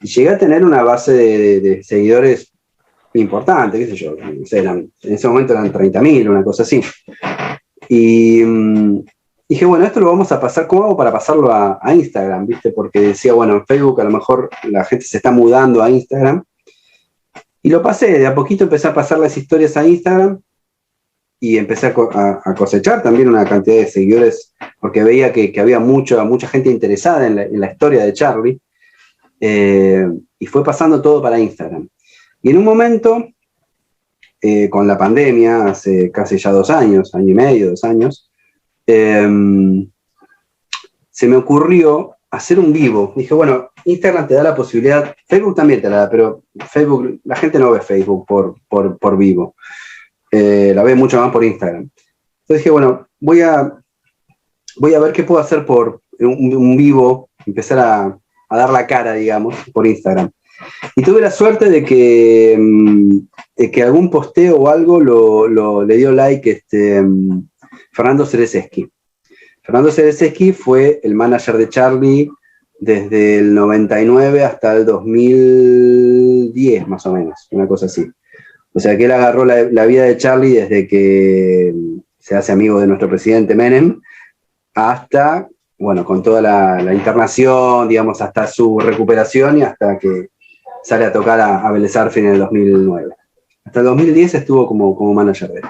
Y llegué a tener una base de seguidores importante, qué sé yo, no sé, en ese momento eran 30.000, una cosa así. Y dije, bueno, esto lo vamos a pasar, ¿cómo hago para pasarlo a Instagram? ¿Viste? Porque decía, bueno, en Facebook a lo mejor la gente se está mudando a Instagram. Y lo pasé, de a poquito empecé a pasar las historias a Instagram. Y empecé a cosechar también una cantidad de seguidores, porque veía que había mucha gente interesada en la historia de Charlie, y fue pasando todo para Instagram. Y en un momento, con la pandemia, hace casi ya 2 años, año y medio, 2 años, se me ocurrió hacer un vivo. Dije, bueno, Instagram te da la posibilidad, Facebook también te la da, pero Facebook, la gente no ve Facebook por vivo. La ve mucho más por Instagram. Entonces dije, bueno, voy a ver qué puedo hacer por un vivo, empezar a dar la cara, digamos, por Instagram. Y tuve la suerte de que algún posteo o algo le dio like Fernando Cerezeski. Fernando Cerezeski fue el manager de Charlie desde el 99 hasta el 2010, más o menos, una cosa así. O sea que él agarró la vida de Charlie desde que se hace amigo de nuestro presidente Menem hasta, bueno, con toda la internación, digamos, hasta su recuperación y hasta que sale a tocar a Vélez Sarsfield en el 2009. Hasta el 2010 estuvo como manager de él.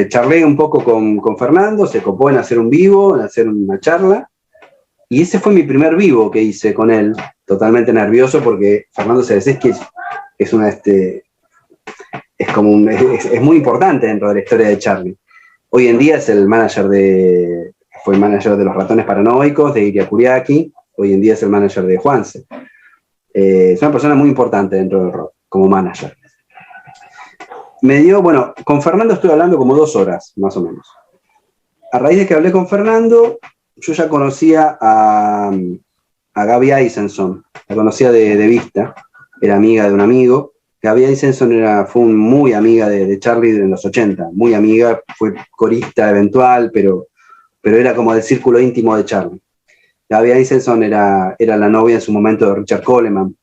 Charlé un poco con Fernando, se copó en hacer un vivo, en hacer una charla, y ese fue mi primer vivo que hice con él, totalmente nervioso porque Fernando Cerezeski es muy importante dentro de la historia de Charlie. Hoy en día es fue manager de los Ratones Paranoicos, de Iria Kuriaki, hoy en día es el manager de Juanse. Es una persona muy importante dentro del rock, como manager. me dio, bueno, con Fernando estuve hablando como 2 horas, más o menos. A raíz de que hablé con Fernando, yo ya conocía a Gaby Eisenson, la conocía de vista, era amiga de un amigo. Gaby Eisenson fue muy amiga de Charlie en los 80, muy amiga, fue corista eventual, pero era como del círculo íntimo de Charlie. Gaby Eisenson era la novia en su momento de Richard Coleman.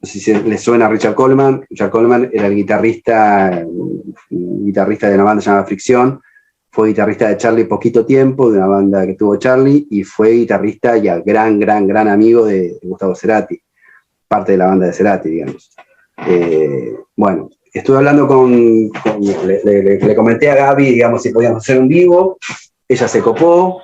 No sé si le suena a Richard Coleman. Richard Coleman era el guitarrista de una banda llamada Fricción. Fue guitarrista de Charlie poquito tiempo, de una banda que tuvo Charlie, y fue guitarrista y gran amigo de Gustavo Cerati, parte de la banda de Cerati, digamos. Bueno, estuve hablando le comenté a Gaby, digamos, si podíamos hacer un vivo. Ella se copó,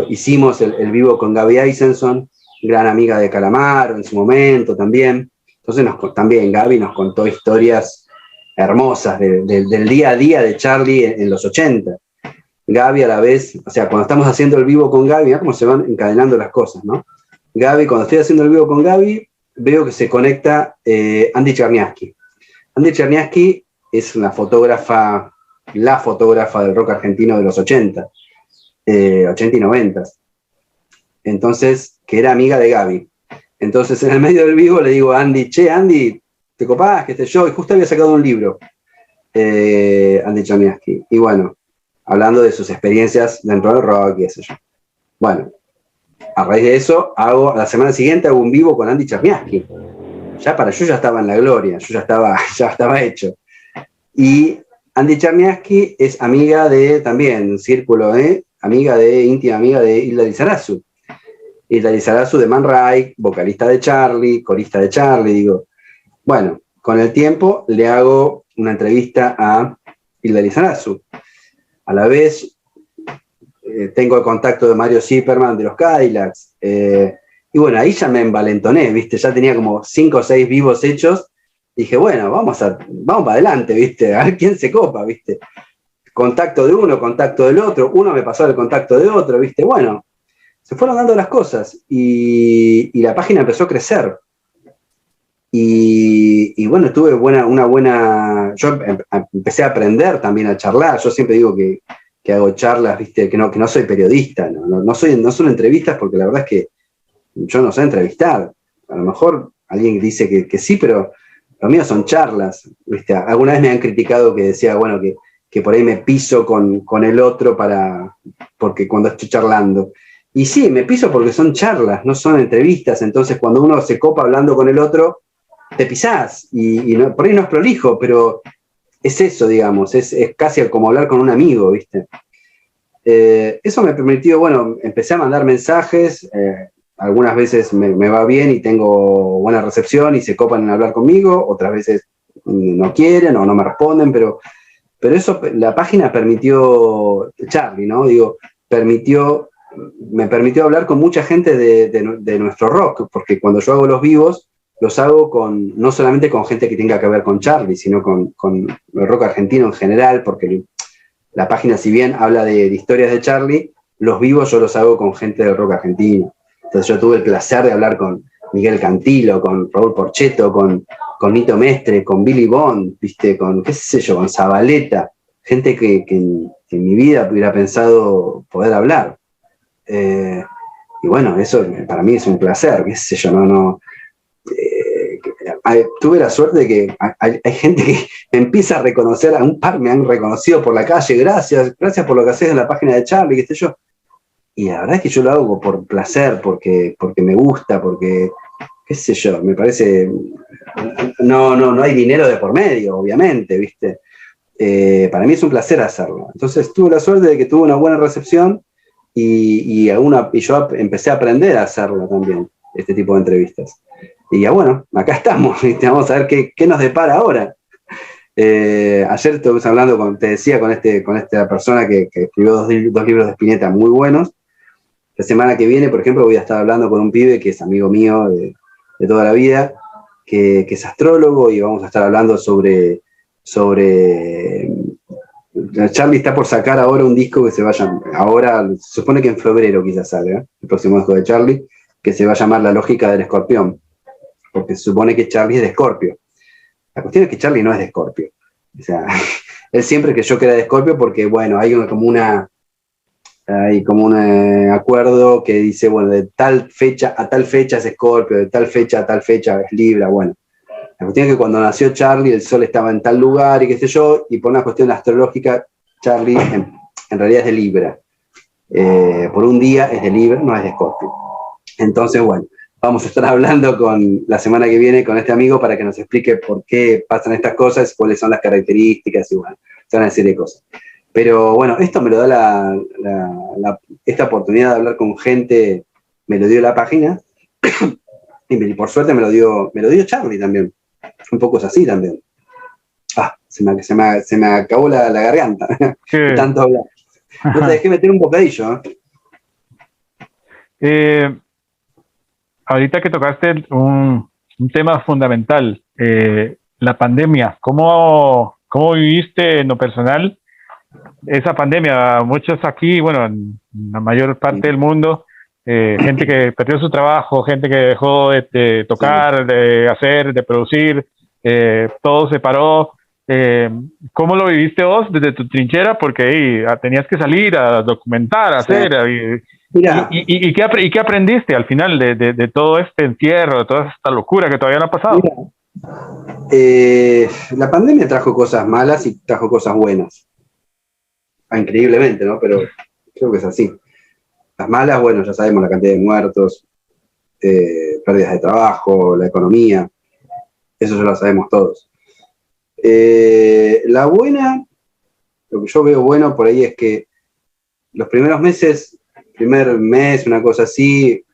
hicimos el vivo con Gaby Eisenson, gran amiga de Calamaro en su momento también. Entonces también Gaby nos contó historias hermosas del día a día de Charlie en los 80. Gaby a la vez, o sea, cuando estamos haciendo el vivo con Gaby, ¿no? Cómo se van encadenando las cosas, ¿no? Gaby, cuando estoy haciendo el vivo con Gaby, veo que se conecta Andy Czerniawski. Andy Czerniawski es la fotógrafa del rock argentino de los 80 y 90. Entonces, que era amiga de Gaby. Entonces, en el medio del vivo le digo a Andy, che, Andy, ¿te copás? Que esté yo. Y justo había sacado un libro, Andy Czerniawski. Y bueno, hablando de sus experiencias dentro del rock y eso. Bueno, a raíz de eso, a la semana siguiente hago un vivo con Andy Czerniawski. Yo ya estaba en la gloria, ya estaba hecho. Y Andy Czerniawski es amiga de, también, un círculo, íntima amiga de Hilda Lizarazu. Hilda Lizarazu de Man Ray, vocalista de Charlie, corista de Charlie, digo. Bueno, con el tiempo le hago una entrevista a Hilda Lizarazu. A la vez tengo el contacto de Mario Zipperman de los Cadillacs. Y bueno, ahí ya me envalentoné, ¿viste? Ya tenía como 5 o 6 vivos hechos. Dije, bueno, vamos para adelante, ¿viste? A ver quién se copa, ¿viste? Contacto de uno, contacto del otro. Uno me pasó el contacto de otro, ¿viste? Bueno, se fueron dando las cosas. Y la página empezó a crecer. Y bueno, tuve una buena... Yo empecé a aprender también a charlar. Yo siempre digo que hago charlas, ¿viste? Que no soy periodista. No son entrevistas porque la verdad es que yo no sé entrevistar. A lo mejor alguien dice que sí, pero lo mío son charlas, ¿viste? Alguna vez me han criticado que decía, bueno, que por ahí me piso con el otro porque cuando estoy charlando. Y sí, me piso porque son charlas, no son entrevistas. Entonces, cuando uno se copa hablando con el otro, te pisás. Y por ahí no es prolijo, pero es eso, digamos. Es casi como hablar con un amigo, ¿viste? Eso me permitió, bueno, empecé a mandar mensajes. Algunas veces me va bien y tengo buena recepción y se copan en hablar conmigo, otras veces no quieren o no me responden, pero eso, la página permitió, Charlie, ¿no? Digo, me permitió hablar con mucha gente de nuestro rock, porque cuando yo hago los vivos, los hago no solamente con gente que tenga que ver con Charlie, sino con el rock argentino en general, porque la página, si bien habla de historias de Charlie, los vivos yo los hago con gente del rock argentino. Entonces yo tuve el placer de hablar con Miguel Cantilo, con Raúl Porchetto, con Nito Mestre, con Billy Bond, ¿viste? Con, qué sé yo, con Zabaleta, gente que en mi vida hubiera pensado poder hablar. Y bueno, eso para mí es un placer, qué sé yo, tuve la suerte de que hay gente que me empieza a reconocer, a un par me han reconocido por la calle, gracias por lo que haces en la página de Charlie, qué sé yo. Y la verdad es que yo lo hago por placer, porque me gusta, porque, qué sé yo, me parece, no hay dinero de por medio, obviamente, ¿viste? Para mí es un placer hacerlo. Entonces tuve la suerte de que tuve una buena recepción y yo empecé a aprender a hacerlo también, este tipo de entrevistas. Y ya bueno, acá estamos, ¿viste? Vamos a ver qué nos depara ahora. Ayer estuvimos hablando, te decía, con esta persona que escribió dos libros de Spinetta muy buenos. La semana que viene, por ejemplo, voy a estar hablando con un pibe que es amigo mío de toda la vida, que es astrólogo, y vamos a estar hablando sobre Charlie está por sacar ahora un disco que se va a llamar, ahora se supone que en febrero quizás salga, el próximo disco de Charlie, que se va a llamar La Lógica del Escorpión, porque se supone que Charlie es de Escorpio. La cuestión es que Charlie no es de Escorpio. O sea, él siempre creyó que era de Escorpio porque, bueno, hay como un acuerdo que dice, bueno, de tal fecha a tal fecha es Escorpio, de tal fecha a tal fecha es Libra, bueno. La cuestión es que cuando nació Charlie, el sol estaba en tal lugar y qué sé yo, y por una cuestión astrológica, Charlie en realidad es de Libra. Por un día es de Libra, no es de Escorpio. Entonces, bueno, vamos a estar hablando la semana que viene con este amigo para que nos explique por qué pasan estas cosas, cuáles son las características y bueno, son una serie de cosas. Pero bueno, esto me lo da esta oportunidad de hablar con gente, me lo dio la página y por suerte me lo dio Charlie también. Un poco es así también. Se me acabó la garganta. De tanto hablar. No te dejé meter un bocadillo. Ahorita que tocaste un tema fundamental, la pandemia, ¿cómo viviste en lo personal esa pandemia? Muchos aquí, bueno, en la mayor parte del mundo, gente que perdió su trabajo, gente que dejó de tocar, de hacer, de producir, todo se paró. ¿Cómo lo viviste vos desde tu trinchera? Porque tenías que salir a documentar, a hacer. Mira, ¿Y qué aprendiste al final de todo este encierro, de toda esta locura que todavía no ha pasado? Mira, la pandemia trajo cosas malas y trajo cosas buenas. Increíblemente, ¿no? Pero creo que es así. Las malas, bueno, ya sabemos la cantidad de muertos, pérdidas de trabajo, la economía, eso ya lo sabemos todos. La buena, lo que yo veo bueno por ahí es que los primeros meses, primer mes, una cosa así,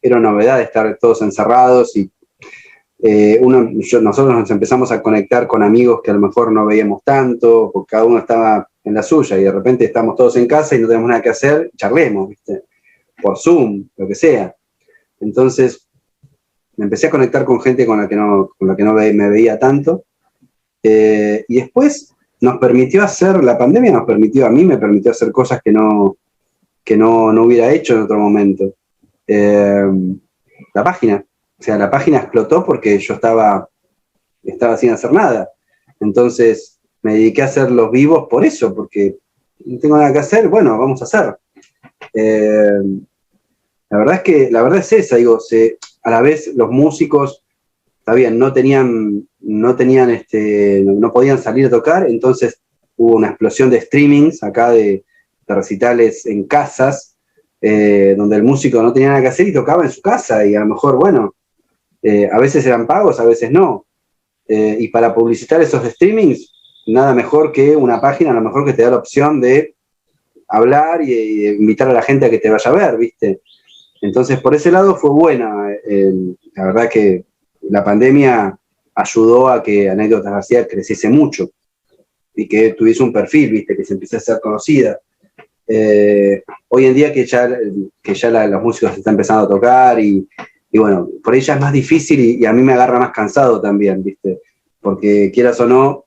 era una novedad estar todos encerrados y nosotros nos empezamos a conectar con amigos que a lo mejor no veíamos tanto, porque cada uno estaba en la suya y de repente estamos todos en casa y no tenemos nada que hacer, charlemos, ¿viste? Por Zoom, lo que sea. Entonces me empecé a conectar con gente con la que no me veía tanto. Y después la pandemia a mí me permitió hacer cosas que no hubiera hecho en otro momento. La página explotó porque yo estaba sin hacer nada. Entonces me dediqué a hacer los vivos por eso, porque no tengo nada que hacer, bueno, vamos a hacer. La verdad es esa, digo, a la vez los músicos, está bien, no podían salir a tocar, entonces hubo una explosión de streamings acá de recitales en casas, donde el músico no tenía nada que hacer y tocaba en su casa, y a lo mejor, bueno, a veces eran pagos, a veces no. Y para publicitar esos streamings, nada mejor que una página, a lo mejor que te da la opción de hablar y invitar a la gente a que te vaya a ver, ¿viste? Entonces, por ese lado fue buena. La verdad que la pandemia ayudó a que Anécdotas García creciese mucho y que tuviese un perfil, ¿viste? Que se empiece a ser conocida. Hoy en día que ya los músicos se están empezando a tocar y bueno, por ahí ya es más difícil y a mí me agarra más cansado también, ¿viste? Porque quieras o no,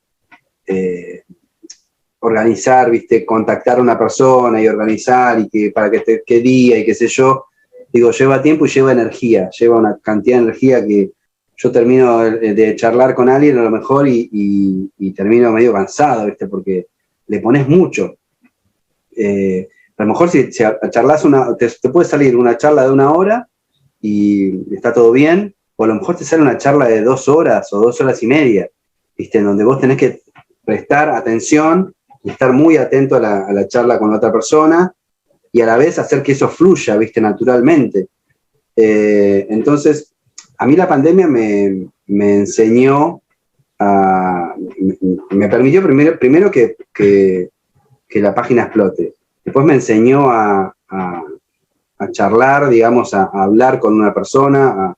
organizar, ¿viste? Contactar a una persona y organizar y que para que qué día y qué sé yo, digo, lleva tiempo y lleva energía, lleva una cantidad de energía que yo termino de charlar con alguien a lo mejor y termino medio cansado, ¿viste? Porque le pones mucho. A lo mejor si charlas te puede salir una charla de 1 hora y está todo bien, o a lo mejor te sale una charla de 2 horas o 2 horas y media, ¿viste? En donde vos tenés que prestar atención y estar muy atento a la charla con la otra persona y a la vez hacer que eso fluya, ¿viste? Naturalmente. Entonces, a mí la pandemia me enseñó me permitió primero que la página explote. Después me enseñó a charlar, digamos, a hablar con una persona.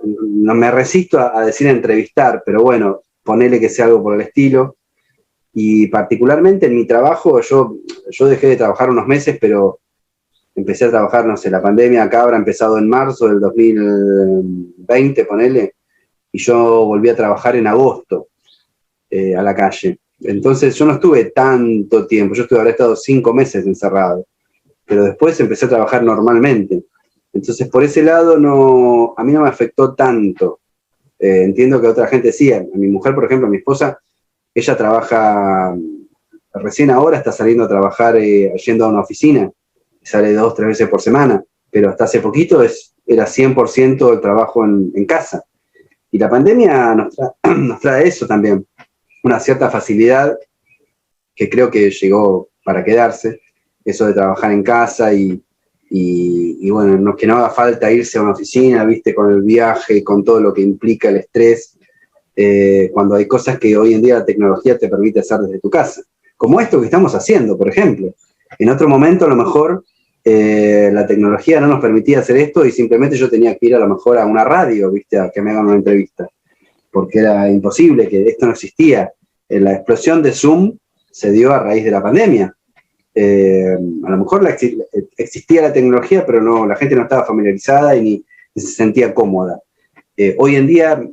No me resisto a decir entrevistar, pero bueno, ponele que sea algo por el estilo. Y particularmente en mi trabajo, yo dejé de trabajar unos meses, pero empecé a trabajar, no sé, la pandemia acá habrá empezado en marzo del 2020, ponele, y yo volví a trabajar en agosto a la calle. Entonces yo no estuve tanto tiempo, habré estado 5 meses encerrado, pero después empecé a trabajar normalmente. Entonces por ese lado a mí no me afectó tanto. Entiendo que a otra gente sí, a mi mujer, por ejemplo, a mi esposa, ella trabaja, recién ahora está saliendo a trabajar, yendo a una oficina, sale 2 o 3 veces por semana, pero hasta hace poquito era 100% el trabajo en casa. Y la pandemia nos trae eso también, una cierta facilidad que creo que llegó para quedarse, eso de trabajar en casa y bueno, que no haga falta irse a una oficina, viste, con el viaje, con todo lo que implica el estrés, cuando hay cosas que hoy en día la tecnología te permite hacer desde tu casa, como esto que estamos haciendo, por ejemplo. En otro momento, a lo mejor, la tecnología no nos permitía hacer esto y simplemente yo tenía que ir a lo mejor a una radio, viste, a que me hagan una entrevista, porque era imposible, que esto no existía. La explosión de Zoom se dio a raíz de la pandemia. A lo mejor existía la tecnología, pero no, la gente no estaba familiarizada y ni se sentía cómoda. Hoy en día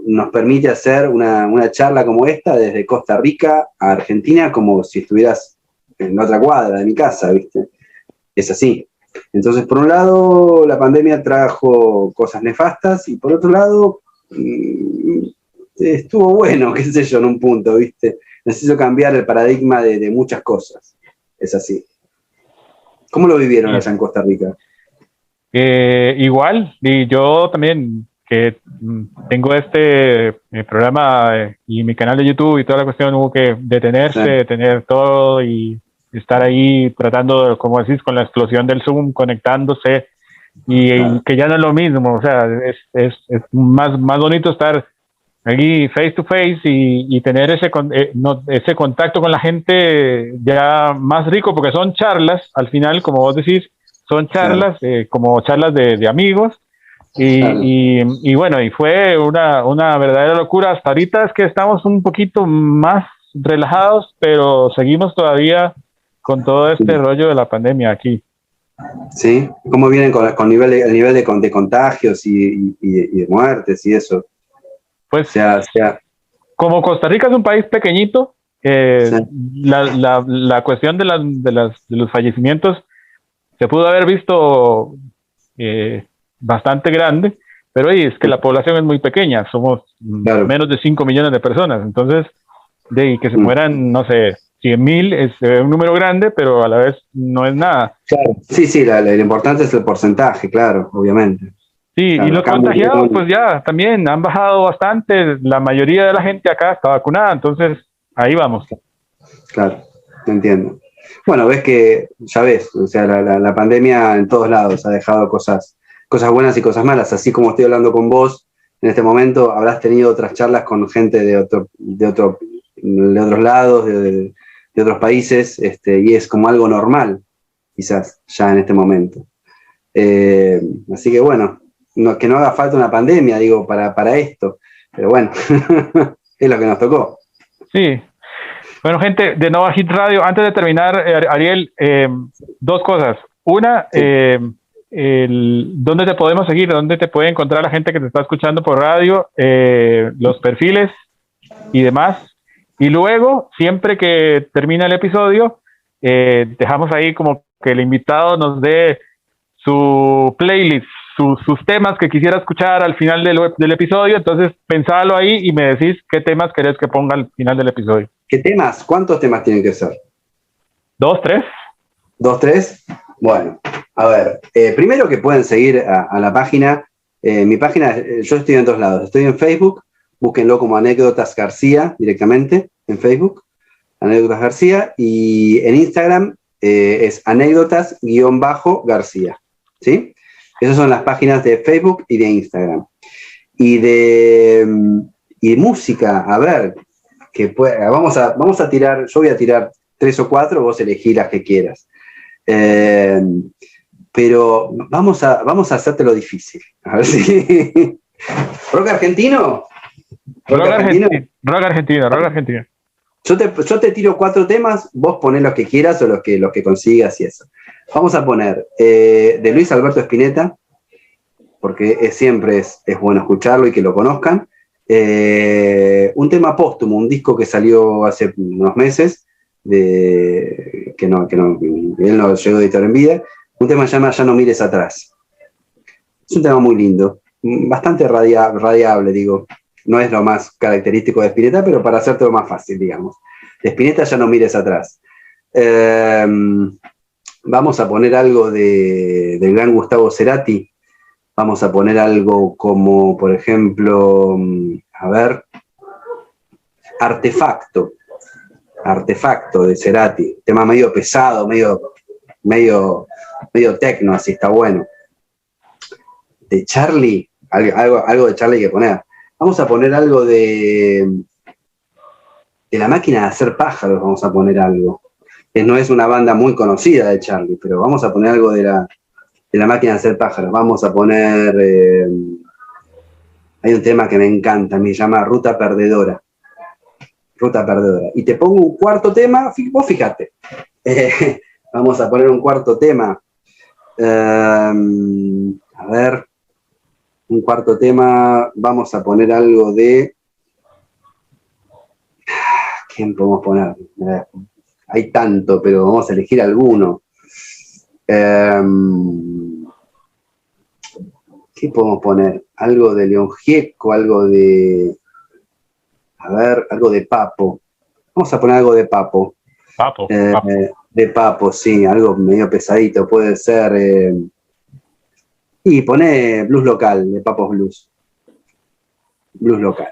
nos permite hacer una charla como esta desde Costa Rica a Argentina, como si estuvieras en otra cuadra de mi casa, ¿viste? Es así. Entonces, por un lado, la pandemia trajo cosas nefastas y por otro lado, estuvo bueno, qué sé yo, en un punto, ¿viste? Necesito cambiar el paradigma de muchas cosas. Es así. ¿Cómo lo vivieron allá en Costa Rica? Igual, y yo también, que tengo este programa y mi canal de YouTube y toda la cuestión, hubo que detenerse, Sí. detener todo y estar ahí tratando, como decís, con la explosión del Zoom, conectándose, y que ya no es lo mismo. O sea, es más bonito estar ahí face to face y tener ese contacto con la gente ya más rico, porque son charlas, al final, como vos decís, son charlas, como charlas de amigos, y bueno, y fue una verdadera locura. Hasta ahorita es que estamos un poquito más relajados, pero seguimos todavía con todo este rollo de la pandemia aquí. ¿Sí? ¿Cómo vienen con el nivel de contagios y de muertes y eso? Pues, O sea, como Costa Rica es un país pequeñito, sí. la cuestión de los fallecimientos se pudo haber visto bastante grande, pero es que la población es muy pequeña, somos menos de 5 millones de personas, entonces, que se mueran, no sé, 100,000 es un número grande, pero a la vez no es nada. Claro. Sí, lo importante es el porcentaje, claro, obviamente. Sí, claro, y los contagiados, pues ya también han bajado bastante. La mayoría de la gente acá está vacunada, entonces ahí vamos. Claro, entiendo. Bueno, ya ves, o sea, la pandemia en todos lados ha dejado cosas buenas y cosas malas. Así como estoy hablando con vos en este momento, habrás tenido otras charlas con gente de otros lados, de otros países, y es como algo normal, quizás, ya en este momento. Así que bueno, que no haga falta una pandemia, digo, para esto, pero bueno, es lo que nos tocó. Sí. Bueno, gente de Nova Hit Radio, antes de terminar, Ariel, 2 cosas. Una, sí. ¿Dónde te podemos seguir? ¿Dónde te puede encontrar la gente que te está escuchando por radio? Los perfiles y demás. Y luego, siempre que termina el episodio, dejamos ahí como que el invitado nos dé su playlist, sus temas que quisiera escuchar al final del episodio. Entonces, pensalo ahí y me decís qué temas querés que ponga al final del episodio. ¿Qué temas? ¿Cuántos temas tienen que ser? 2, 3. ¿2, 3? Bueno, a ver. Primero que pueden seguir a la página. Mi página, yo estoy en 2 lados. Estoy en Facebook, búsquenlo como Anécdotas García directamente, en Facebook, Anécdotas García, y en Instagram es anécdotas_García, ¿sí? Esas son las páginas de Facebook y de Instagram. Y de música, a ver, vamos a tirar, yo voy a tirar 3 o 4, vos elegí las que quieras. Pero vamos a hacértelo difícil. A ver si... ¿Rock argentino? Rock argentino. Yo te tiro 4 temas, vos ponés los que quieras o los que consigas y eso. Vamos a poner de Luis Alberto Spinetta, porque siempre es bueno escucharlo y que lo conozcan. Un tema póstumo, un disco que salió hace unos meses, que él no llegó a editar en vida. Un tema que se llama Ya no mires atrás. Es un tema muy lindo, bastante radiable, digo. no es lo más característico de Spinetta, pero para hacerte lo más fácil, digamos. De Spinetta ya no mires atrás. Vamos a poner algo del gran Gustavo Cerati. Vamos a poner algo como, por ejemplo, a ver, Artefacto de Cerati. Tema medio pesado, medio tecno, así está bueno. De Charlie, algo de Charlie hay que poner. Vamos a poner algo de La Máquina de Hacer Pájaros, vamos a poner algo. No es una banda muy conocida de Charlie, pero vamos a poner algo de La Máquina de Hacer Pájaros. Vamos a poner... hay un tema que me encanta, me llama Ruta Perdedora. Ruta Perdedora. Y te pongo un cuarto tema, vos fíjate. Vamos a poner un cuarto tema. A ver, un cuarto tema, vamos a poner algo de... ¿Quién podemos poner? Hay tanto, pero vamos a elegir alguno. ¿Qué podemos poner? Algo de León Gieco, algo de... A ver, algo de Papo. Vamos a poner algo de Papo. Papo. De Papo, sí, algo medio pesadito. Puede ser... y poné blues local, de Papos Blues. Blues local.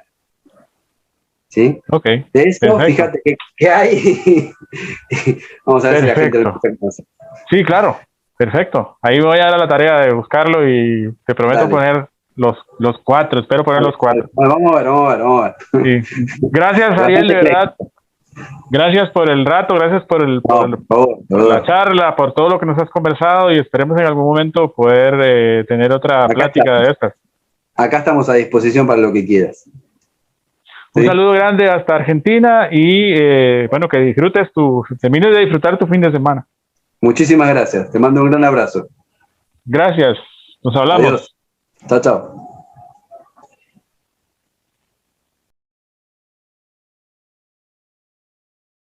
¿Sí? Ok. De eso, perfecto. Fíjate que hay. Vamos a ver perfecto. Si la gente lo conoce. Sí, claro. Perfecto. Ahí voy a dar la tarea de buscarlo y te prometo poner los 4. Espero poner los 4. Bueno, vamos a ver. Sí. Gracias, Ariel, de verdad. Gracias por el rato, gracias por la charla, por todo lo que nos has conversado y esperemos en algún momento poder tener otra plática de estas. Acá estamos a disposición para lo que quieras. Un saludo grande hasta Argentina y bueno, que disfrutes termines de disfrutar tu fin de semana. Muchísimas gracias, te mando un gran abrazo. Gracias, nos hablamos. Adiós. Chao.